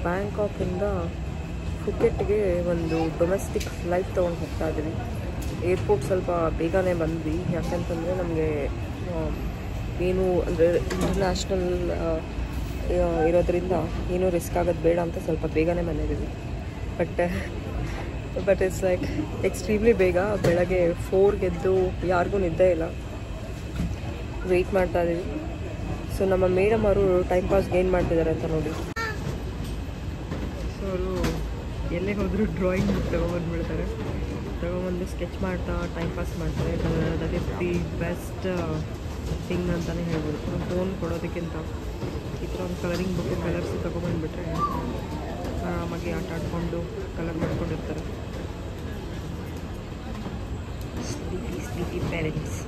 ಬ್ಯಾಂಕಾಕಿಂದ ಫುಕೆಟ್ಗೆ ಒಂದು domestic flight ತೊಗೊಂಡು ಹೋಗ್ತಾ ಇದ್ದೀವಿ. ಏರ್ಪೋರ್ಟ್ ಸ್ವಲ್ಪ ಬೇಗನೆ ಬಂದ್ವಿ, ಯಾಕಂತಂದರೆ ನಮಗೆ ಏನು ಅಂದರೆ ಇಂಟರ್ನ್ಯಾಷನಲ್ ಇರೋದ್ರಿಂದ ಏನೂ ರಿಸ್ಕ್ ಆಗೋದು ಬೇಡ ಅಂತ ಸ್ವಲ್ಪ ಬೇಗನೆ ಬಂದಿದ್ದೀವಿ. ಬಟ್ ಇಟ್ಸ್ ಲೈಕ್ ಎಕ್ಸ್ಟ್ರೀಮ್ಲಿ ಬೇಗ. ಬೆಳಗ್ಗೆ 4ಗೆ ಎದ್ದು ಯಾರಿಗೂ ನಿದ್ದೆ ಇಲ್ಲ, ವೆಯ್ಟ್ ಮಾಡ್ತಾ ಇದ್ದೀವಿ. ಸೊ ನಮ್ಮ ಮೇಡಮ್ ಅವರು ಟೈಮ್ ಪಾಸ್ಗೆ ಏನು ಮಾಡ್ತಿದ್ದಾರೆ ಅಂತ ನೋಡಿ. ಸೊ ಅವರು ಎಲ್ಲೇ ಹೋದರೂ ಡ್ರಾಯಿಂಗ್ ಬುಕ್ ತೊಗೊಂಬಂದ್ಬಿಡ್ತಾರೆ. ತೊಗೊಂಬಂದು ಸ್ಕೆಚ್ ಮಾಡ್ತಾ ಟೈಮ್ ಪಾಸ್ ಮಾಡ್ತಾರೆ. That is the best thing ಅಂತಲೇ ಹೇಳ್ಬೋದು. ಫೋನ್ ಕೊಡೋದಕ್ಕಿಂತ ಈ ಥರ ಒಂದು ಕಲರಿಂಗ್ ಬುಕ್ ಕಲರ್ಸ್ ತೊಗೊಂಬಂದುಬಿಟ್ರೆ ಆರಾಮಾಗಿ ಆಟ ಆಡಿಕೊಂಡು ಕಲರ್ ಮಾಡ್ಕೊಂಡಿರ್ತಾರೆ. Sleepy parents.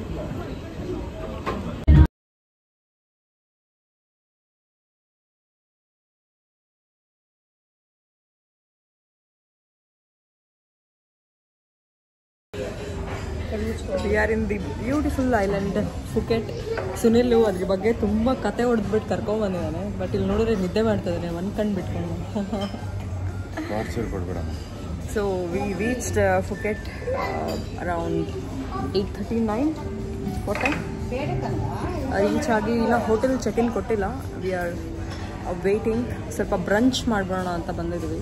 We are in the beautiful island Phuket. Sunil ಅದ್ರ ಬಗ್ಗೆ ತುಂಬ ಕತೆ ಹೊಡೆದ್ಬಿಟ್ಟು ಕರ್ಕೊಂಬಂದಿದ್ದಾನೆ. ಬಟ್ ಇಲ್ಲಿ ನೋಡಿದ್ರೆ ನಿದ್ದೆ ಮಾಡ್ತಿದ್ದಾನೆ ಒಂದು ಕಣ್ಣು ಬಿಟ್ಕೊಂಡು. So we reached Phuket around 8:39. ಕೊಟ್ಟೆ ರೀಚ್ ಆಗಿ ಇಲ್ಲ, ಹೋಟೆಲ್ ಚೆಕ್ ಇನ್ ಕೊಟ್ಟಿಲ್ಲ. We are waiting. ಸ್ವಲ್ಪ ಬ್ರಂಚ್ ಮಾಡ್ಬೋಣ ಅಂತ ಬಂದಿದ್ವಿ,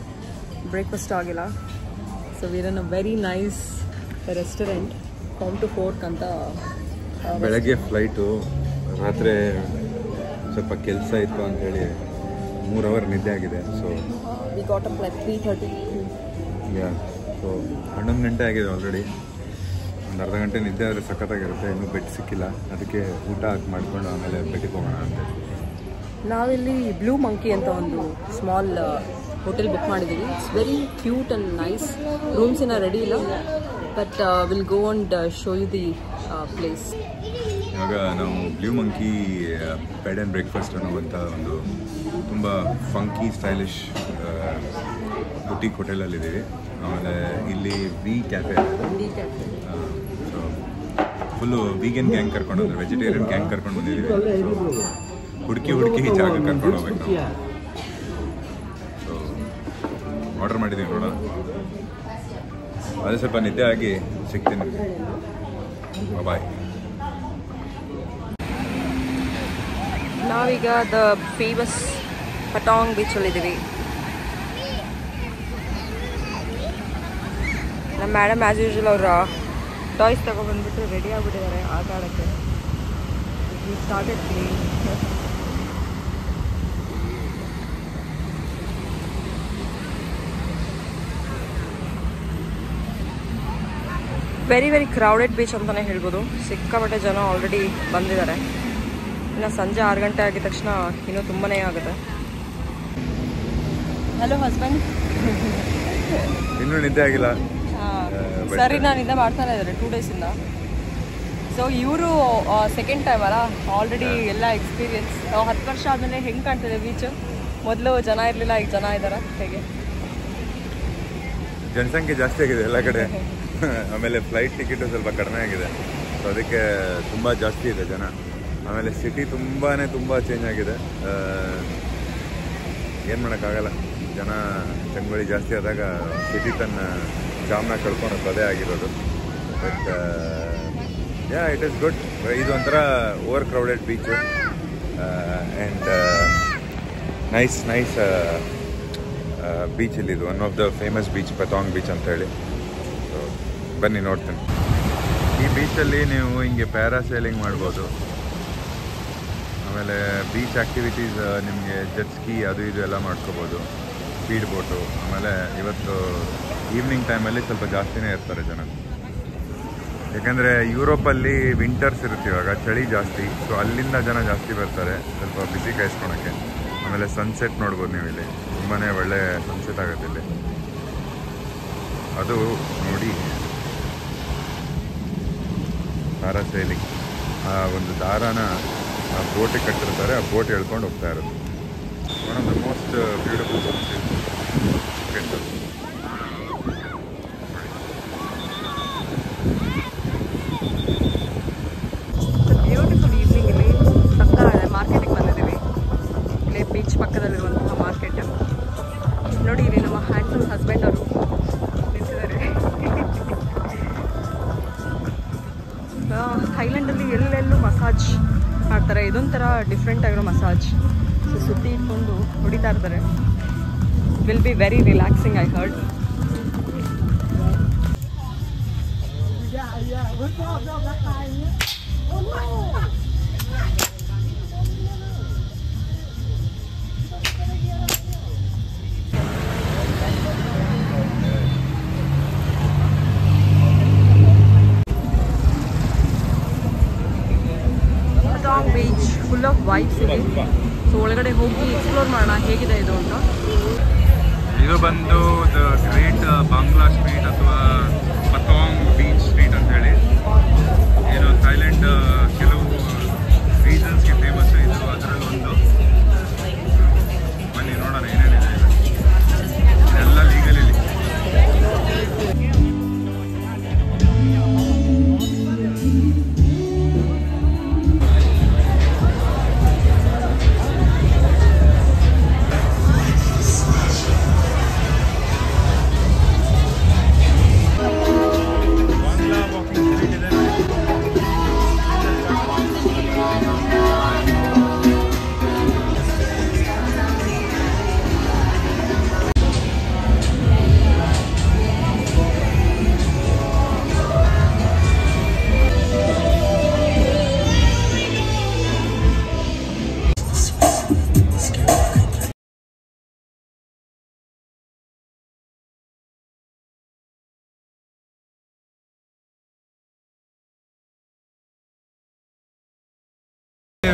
ಬ್ರೇಕ್ಫಾಸ್ಟ್ ಆಗಿಲ್ಲ. So we are in a very nice restaurant, farm to fork ಅಂತ. ಬೆಳಗ್ಗೆ ಫ್ಲೈಟು, ರಾತ್ರಿ ಸ್ವಲ್ಪ ಕೆಲಸ ಇತ್ತು ಅಂಥೇಳಿ 3 ಅವರ್ ನಿದ್ದೆ ಆಗಿದೆ. So we got up like 3:30. So 11 ಗಂಟೆ ಆಗಿದೆ ಆಲ್ರೆಡಿ. ಒಂದು ಅರ್ಧ ಗಂಟೆ ನಿದ್ದೆ ಆದರೆ ಸಖತ್ತಾಗಿರುತ್ತೆ. ಇನ್ನೂ ಬೆಡ್ ಸಿಕ್ಕಿಲ್ಲ, ಅದಕ್ಕೆ ಊಟ ಮಾಡಿಕೊಂಡು ಆಮೇಲೆ ಬೆಟ್ಟಿಗೆ ಹೋಗೋಣ ಅಂತ. ನಾವಿಲ್ಲಿ ಬ್ಲೂ ಮಂಕಿ ಅಂತ ಒಂದು ಸ್ಮಾಲ್ ಹೋಟೆಲ್ ಬುಕ್ ಮಾಡಿದ್ದೀವಿ. It's very cute and nice. Rooms ಇನ್ನೂ ರೆಡಿ ಇಲ್ಲ, but will go and show you the place. ಇವಾಗ ನಾವು Blue Monkey bed and breakfast ಅನ್ನುವಂಥ ಒಂದು ತುಂಬ ಫಂಕಿ ಸ್ಟೈಲಿಶ್ ಬುಟೀಕ್ ಹೋಟೆಲಲ್ಲಿದ್ದೀವಿ. ಆಮೇಲೆ ಇಲ್ಲಿ V cafe, so full vegan gang ಕರ್ಕೊಂಡು ಬಂದರೆ, ವೆಜಿಟೇರಿಯನ್ ಗ್ಯಾಂಗ್ ಕರ್ಕೊಂಡು ಬಂದಿದ್ದೀವಿ. ಸೊ ಹುಡುಕಿ ಈ ಜಾಗ ಕರ್ಕೊಂಡು ಹೋಗ್ಬೇಕು ನಾವು. ಸೊ ಆರ್ಡರ್ ಮಾಡಿದ್ದೀವಿ ನೋಡೋಣ. ಅದೇ ಸ್ವಲ್ಪ ನಿದ್ದೆ ಆಗಿ ಸಿಗ್ತೀನಿ. ಬಾಯ್. ನಾವೀಗ ದ ಫೇಮಸ್ ಪಟಾಂಗ್ ಬೀಚಲ್ಲಿದ್ದೀವಿ. ನಮ್ಮ ಮೇಡಮ್ ಆ್ಯಸ್ ಯೂಶ್ವಲ್ ಅವರ ಟಾಯ್ಸ್ ತೊಗೊಬಂದ್ಬಿಟ್ಟು ರೆಡಿ ಆಗಿಬಿಟ್ಟಿದ್ದಾರೆ ಆಟ ಆಡೋಕ್ಕೆ. Started playing. Very crowded beach ಅಂತಲೇ ಹೇಳ್ಬೋದು. ಸಿಕ್ಕಾಪಟ್ಟೆ ಜನ ಆಲ್ರೆಡಿ ಬಂದಿದ್ದಾರೆ. ಇನ್ನು ಸಂಜೆ 6 ಗಂಟೆ ಆಗಿದ ತಕ್ಷಣ ಇನ್ನೂ ತುಂಬಾ ಆಗುತ್ತೆ. Hello husband. ಇನ್ನೂ ನಿದ್ದೆ ಆಗಿಲ್ಲ. ಸರಿ, ನಾನು ನಿದ್ದೆ ಮಾಡ್ತಾನೆ ಇದ್ದಾರೆ 2 ಡೇಸಿಂದ. ಸೊ ಇವರು ಸೆಕೆಂಡ್ ಟೈಮ್ ಅಲ್ಲ, ಆಲ್ರೆಡಿ ಎಲ್ಲ ಎಕ್ಸ್ಪೀರಿಯನ್ಸ್. 10 ವರ್ಷ ಆದಮೇಲೆ ಹೆಂಗೆ ಕಾಣ್ತಿದೆ ಬೀಚ್? ಮೊದಲು ಜನ ಇರಲಿಲ್ಲ, ಈಗ ಜನ ಇದ್ದಾರೆ. ಹೇಗೆ ಜನಸಂಖ್ಯೆ ಜಾಸ್ತಿ ಆಗಿದೆ ಎಲ್ಲ ಕಡೆ. ಆಮೇಲೆ ಫ್ಲೈಟ್ ಟಿಕೆಟು ಸ್ವಲ್ಪ ಕಡಿಮೆ ಆಗಿದೆ. ಸೊ ಅದಕ್ಕೆ ತುಂಬ ಜಾಸ್ತಿ ಇದೆ ಜನ. ಆಮೇಲೆ ಸಿಟಿ ತುಂಬ ಚೇಂಜ್ ಆಗಿದೆ. ಏನು ಮಾಡೋಕ್ಕಾಗಲ್ಲ, ಜನ ಚಂಗುಳಿ ಜಾಸ್ತಿ ಆದಾಗ ಸಿಟಿ ತನ್ನ ಜಾಮ್ನ ಕಳ್ಕೊಳೋದು ಅದೇ ಆಗಿರೋದು. But it is good. ಇದು ಒಂಥರ over crowded beach and nice beach. ಇಲ್ಲಿದು one of the famous beach, Patong beach ಅಂತೇಳಿ. ಸೊ ಬನ್ನಿ ನೋಡ್ತೀನಿ. ಈ ಬೀಚಲ್ಲಿ ನೀವು ಹಿಂಗೆ ಪ್ಯಾರಾಸೈಲಿಂಗ್ ಮಾಡ್ಬೋದು. ಆಮೇಲೆ ಬೀಚ್ ಆ್ಯಕ್ಟಿವಿಟೀಸ್ ನಿಮಗೆ ಜೆಟ್ ಸ್ಕೀ ಅದು ಇದು ಎಲ್ಲ ಮಾಡ್ಕೋಬೋದು, ಸ್ಪೀಡ್ ಬೋಟು. ಆಮೇಲೆ ಇವತ್ತು ಈವ್ನಿಂಗ್ ಟೈಮಲ್ಲಿ ಸ್ವಲ್ಪ ಜಾಸ್ತಿನೇ ಇರ್ತಾರೆ ಜನ. ಯಾಕಂದರೆ ಯುರೋಪಲ್ಲಿ ವಿಂಟರ್ಸ್ ಇರುತ್ತೆ, ಇವಾಗ ಚಳಿ ಜಾಸ್ತಿ. ಸೊ ಅಲ್ಲಿಂದ ಜನ ಜಾಸ್ತಿ ಬರ್ತಾರೆ ಸ್ವಲ್ಪ ಬಿಸಿ ಕಾಯಿಸ್ಕೊಳಕ್ಕೆ. ಆಮೇಲೆ ಸನ್ಸೆಟ್ ನೋಡ್ಬೋದು ನೀವು ಇಲ್ಲಿ. ತುಂಬಾ ಒಳ್ಳೆ ಸನ್ಸೆಟ್ ಆಗುತ್ತೆ ಇಲ್ಲಿ. ಅದು ನೋಡಿ ಪ್ಯಾರಾಸೈಲಿಂಗ್. ಆ ಒಂದು ದಾರಾನ ಆ ಬೋಟಿಗೆ ಕಟ್ಟಿರ್ತಾರೆ, ಆ ಬೋಟ್ ಎಳ್ಕೊಂಡು ಹೋಗ್ತಾ ಇರೋದು. One of the most beautiful beautiful evening. ಇಲ್ಲಿ ಪಕ್ಕ ಮಾರ್ಕೆಟಿಗೆ ಬಂದಿದ್ದೀವಿ. ಇಲ್ಲಿ ಬೀಚ್ ಪಕ್ಕದಲ್ಲಿರುವಂತಹ ಮಾರ್ಕೆಟ್. ಇದೊಂಥರ ಡಿಫ್ರೆಂಟ್ ಆಗಿರೋ ಮಸಾಜ್. ಸೊ ಸುತ್ತಿ ಇಟ್ಕೊಂಡು ಹೊಡಿತಾ ಇರ್ತಾರೆ. Will be very relaxing I heard. Beach full of vibes ಇದೆ. ಸೊ ಒಳಗಡೆ ಹೋಗಿ ಎಕ್ಸ್ಪ್ಲೋರ್ ಮಾಡೋಣ ಹೇಗಿದೆ ಇದು ಅಂತ. ಇದು ಬಂದು ದ ಗ್ರೇಟ್ ಬಾಂಗ್ಲಾ ಸ್ಟ್ರೀಟ್ ಅಥವಾ ಪತಾಂಗ್ ಬೀಚ್ ಸ್ಟ್ರೀಟ್ ಅಂತ ಹೇಳಿ. ಏನು ಥೈಲ್ಯಾಂಡ್ ಕೆಲವು ರೀಸನ್ಸ್ಗೆ ಫೇಮಸ್ ಇದು, ಅದರಲ್ಲಿ ಒಂದು. ಬನ್ನಿ ನೋಡೋಣ ಏನೇನಿದೆ. ಇದೆಲ್ಲ ಲೀಗಲ್ ಇಲ್ಲಿ.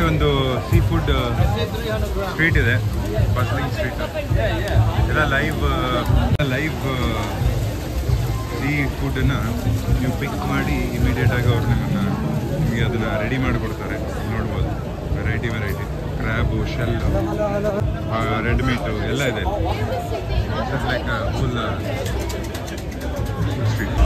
ಒಂದು ಸೀ ಫುಡ್ ಸ್ಟ್ರೀಟ್ ಇದೆ, ಬಸ್ಲಿಂಗ್ ಸ್ಟ್ರೀಟ್. ಎಲ್ಲ ಲೈವ್ ಸೀ ಫುಡ್ಡನ್ನು ನೀವು ಪಿಕ್ ಮಾಡಿ ಇಮಿಡಿಯೇಟಾಗಿ ಅವ್ರು ನಿಮಗೆ ಅದನ್ನು ರೆಡಿ ಮಾಡಿಕೊಡ್ತಾರೆ. ನೋಡ್ಬೋದು variety crab, shell, red meat ಎಲ್ಲ ಇದೆ. Like full street.